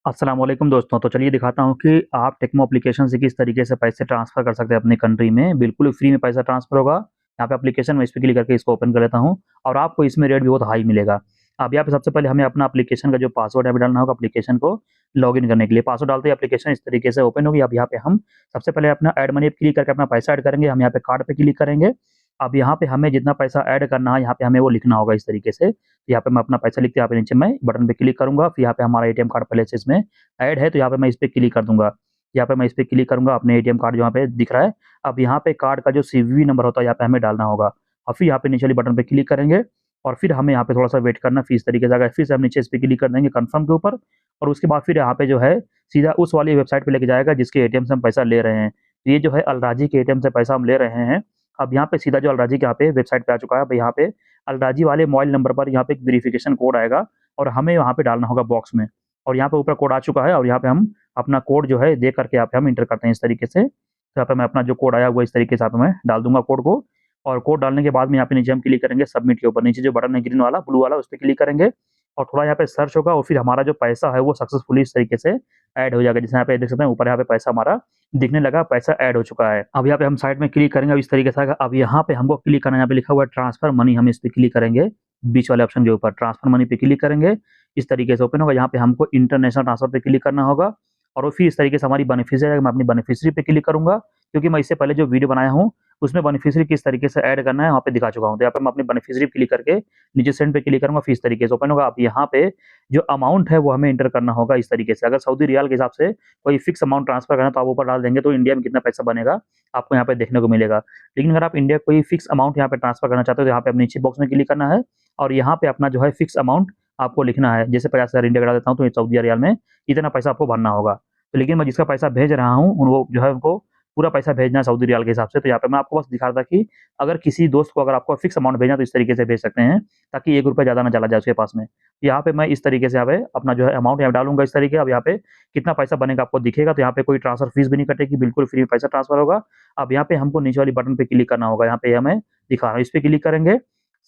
अस्सलाम वालेकुम दोस्तों। तो चलिए दिखाता हूँ कि आप टेक्मो एप्लीकेशन से किस तरीके से पैसे ट्रांसफ़र कर सकते हैं अपनी कंट्री में। बिल्कुल फ्री में पैसा ट्रांसफ़र होगा। यहाँ पे एप्लीकेशन में इस पे क्लिक करके इसको ओपन कर लेता हूँ और आपको इसमें रेट भी बहुत हाई मिलेगा। अब यहाँ पे सबसे पहले हमें अपना एप्लीकेशन का जो पासवर्ड है अभी डालना होगा एप्लीकेशन को लॉगिन करने के लिए। पासवर्ड डालते ही एप्लीकेशन इस तरीके से ओपन होगी। अब यहाँ पे हम सबसे पहले अपना ऐड मनी पे क्लिक करके अपना पैसा ऐड करेंगे। हम यहाँ पे कार्ड पे क्लिक करेंगे। अब यहाँ पे हमें जितना पैसा ऐड करना है यहाँ पे हमें वो लिखना होगा इस तरीके से। यहाँ पे मैं अपना पैसा लिख के यहाँ पे नीचे मैं बटन पे क्लिक करूँगा। फिर यहाँ पे हमारा एटीएम कार्ड पहले से इसमें ऐड है तो यहाँ पे मैं इस पे क्लिक कर दूँगा। यहाँ पे मैं इस पे क्लिक करूँगा, अपने एटीएम कार्ड जो यहाँ पे दिख रहा है। अब यहाँ पे कार्ड का जो सीवीवी नंबर होता है यहाँ पे हमें डालना होगा और फिर यहाँ पे नीचे वाली बटन पे क्लिक करेंगे और फिर हमें यहाँ पे थोड़ा-सा वेट करना फिर इस तरीके से आएगा। फिर से हम नीचे इस पे क्लिक कर देंगे कन्फर्म के ऊपर और उसके बाद फिर यहाँ पे जो है सीधा उस वाली वेबसाइट पे लेके जाएगा जिसके एटीएम से हम पैसा ले रहे हैं। ये जो है अलराजी के एटीएम से पैसा हम ले रहे हैं। अब यहाँ पे सीधा जो अलराजी के यहाँ पे वेबसाइट पे आ चुका है। अब यहाँ पे अलराजी वाले मोबाइल नंबर पर यहाँ पे एक वेरिफिकेशन कोड आएगा और हमें यहाँ पे डालना होगा बॉक्स में और यहाँ पे ऊपर कोड आ चुका है और यहाँ पे हम अपना कोड जो है दे करके यहाँ पे हम एंटर करते हैं इस तरीके से। तो यहाँ पे मैं अपना जो कोड आया हुआ इस तरीके से यहाँ पे मैं डाल दूँगा कोड को और कोड डालने के बाद में यहाँ पे नीचे हम क्लिक करेंगे सबमिट के ऊपर। नीचे जो बटन है ग्रीन वाला, ब्लू वाला उस पे क्लिक करेंगे और थोड़ा यहाँ पे सर्च होगा और फिर हमारा जो पैसा है वो सक्सेसफुली इस तरीके से ऐड हो जाएगा। जैसे यहाँ पे देख सकते हैं ऊपर यहाँ पे पैसा हमारा दिखने लगा, पैसा ऐड हो चुका है। अब यहाँ पे हम साइड में क्लिक करेंगे, अब इस तरीके से आएगा। अब यहाँ पे हमको क्लिक करना है, यहाँ पे लिखा हुआ है ट्रांसफर मनी, हम इस पे क्लिक करेंगे। बीच वाले ऑप्शन के ऊपर ट्रांसफर मनी पे क्लिक करेंगे। इस तरीके से ओपन होगा। यहाँ पे हमको इंटरनेशनल ट्रांसफर पे क्लिक करना होगा और फिर इस तरीके से हमारी बेनिफिशियरी आएगा। मैं अपनी बेनिफिशियरी पे क्लिक करूँगा क्योंकि मैं इससे पहले जो वीडियो बनाया हूँ उसमें बेनिफिशियरी किस तरीके से ऐड करना है वहाँ पे दिखा चुका हूँ। तो यहाँ पे मैं अपनी बेनिफिशियरी पे क्लिक करके नीचे सेंड पे क्लिक करूँगा, फिर इस तरीके से ओपन होगा। अब यहाँ पे जो अमाउंट है वो हमें एंटर करना होगा इस तरीके से। अगर सऊदी रियाल के हिसाब से कोई फिक्स अमाउंट ट्रांसफर करना है तो आप ऊपर डाल देंगे तो इंडिया में कितना पैसा बनेगा आपको यहाँ पे देखने को मिलेगा। लेकिन अगर आप इंडिया कोई फिक्स अमाउंट यहाँ पे ट्रांसफर करना चाहते हो तो यहाँ पे आप नीचे बॉक्स में क्लिक करना है और यहाँ पे अपना जो है फिक्स अमाउंट आपको लिखना है। जैसे 50,000 इंडिया का डाल देता हूँ तो ये सऊदी रियाल में इतना पैसा आपको भरना होगा। तो लेकिन मैं जिसका पैसा भेज रहा हूँ वो जो है उनको पूरा पैसा भेजना है सऊदी रियाल के हिसाब से। तो यहाँ पे मैं आपको बस दिखा रहा था कि अगर किसी दोस्त को अगर आपको फिक्स अमाउंट भेजना है तो इस तरीके से भेज सकते हैं ताकि ₹1 ज़्यादा ना चला जाए उसके पास में। यहाँ पे मैं इस तरीके से यहाँ पे अपना जो है अमाउंट यहाँ डालूँगा इस तरीके। अब यहाँ पे कितना पैसा बनेगा आपको दिखेगा। तो यहाँ पे कोई ट्रांसफर फीस भी नहीं कटेगी, बिल्कुल फ्री में पैसा ट्रांसफर होगा। अब यहाँ पे हमको नीचे वाली बटन पे क्लिक करना होगा, यहाँ पे हमें दिखा रहा हूँ, इस पे क्लिक करेंगे,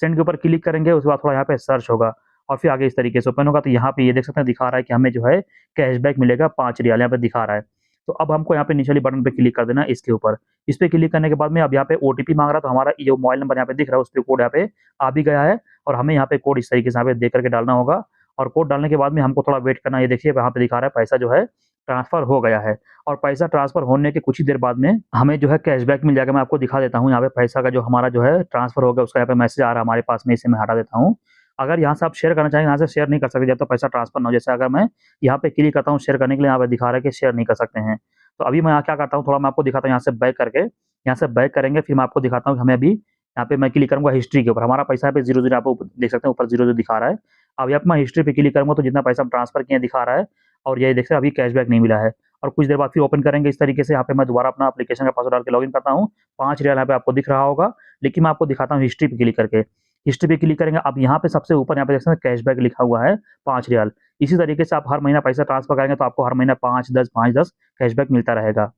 सेंड के ऊपर क्लिक करेंगे, उसके बाद थोड़ा यहाँ पे सर्च होगा और फिर आगे इस तरीके से ओपन होगा। तो यहाँ पे ये देख सकते हैं दिखा रहा है कि हमें जो है कैशबैक मिलेगा 5 रियाल, यहाँ पे दिखा रहा है। तो अब हमको यहाँ पे नीचे वाली बटन पे क्लिक कर देना है इसके ऊपर। इस पे क्लिक करने के बाद में अब यहाँ पे ओटीपी मांग रहा है तो हमारा ये जो मोबाइल नंबर यहाँ पे दिख रहा है उस पे कोड यहाँ पे आ भी गया है और हमें यहाँ पे कोड इस तरीके से यहाँ पे दे करके डालना होगा और कोड डालने के बाद में हमको थोड़ा वेट करना है। ये देखिए यहाँ पे दिखा रहा है पैसा जो है ट्रांसफर हो गया है और पैसा ट्रांसफर होने के कुछ ही देर बाद में हमें जो है कैशबैक मिल जाएगा। मैं आपको दिखा देता हूँ यहाँ पे पैसा का जो हमारा जो है ट्रांसफर हो गया उसका यहाँ पे मैसेज आ रहा है हमारे पास में, इसे मैं हटा देता हूँ। अगर यहाँ से आप शेयर करना चाहें यहाँ से शेयर नहीं कर सकते जब तक पैसा ट्रांसफर ना हो। जैसे अगर मैं यहाँ पे क्लिक करता हूँ शेयर करने के लिए, यहाँ पे दिखा रहा है कि शेयर नहीं कर सकते हैं। तो अभी मैं यहाँ क्या करता हूँ, थोड़ा मैं आपको दिखाता हूँ, यहाँ से बैक करके यहाँ से बैक करेंगे फिर मैं आपको दिखाता हूँ कि हमें अभी यहाँ पे मैं क्लिक करूँगा हिस्ट्री के ऊपर। हमारा पैसा यहाँ पे 0 आप देख सकते हैं ऊपर 0 दिखा रहा है। अब यहाँ पे मैं हिस्ट्री पे क्लिक करूँगा तो जितना पैसा हम ट्रांसफर किए दिखा रहा है और ये देख सकते हैं अभी कैशबैक नहीं मिला है। और कुछ देर बाद फिर ओपन करेंगे इस तरीके से। यहाँ पे मैं दोबारा अपना एप्लीकेशन का पासवर्ड डाल के लॉगिन करता हूँ। 5 रियाल यहाँ पे आपको दिख रहा होगा, लेकिन मैं आपको दिखाता हूँ हिस्ट्री पे क्लिक करके। हिस्ट्री पे क्लिक करेंगे, अब यहाँ पे सबसे ऊपर यहाँ पे देख सकते हैं कैशबैक लिखा हुआ है 5 रियाल। इसी तरीके से आप हर महीना पैसा ट्रांसफर करेंगे तो आपको हर महीना 5-10 कैशबैक मिलता रहेगा।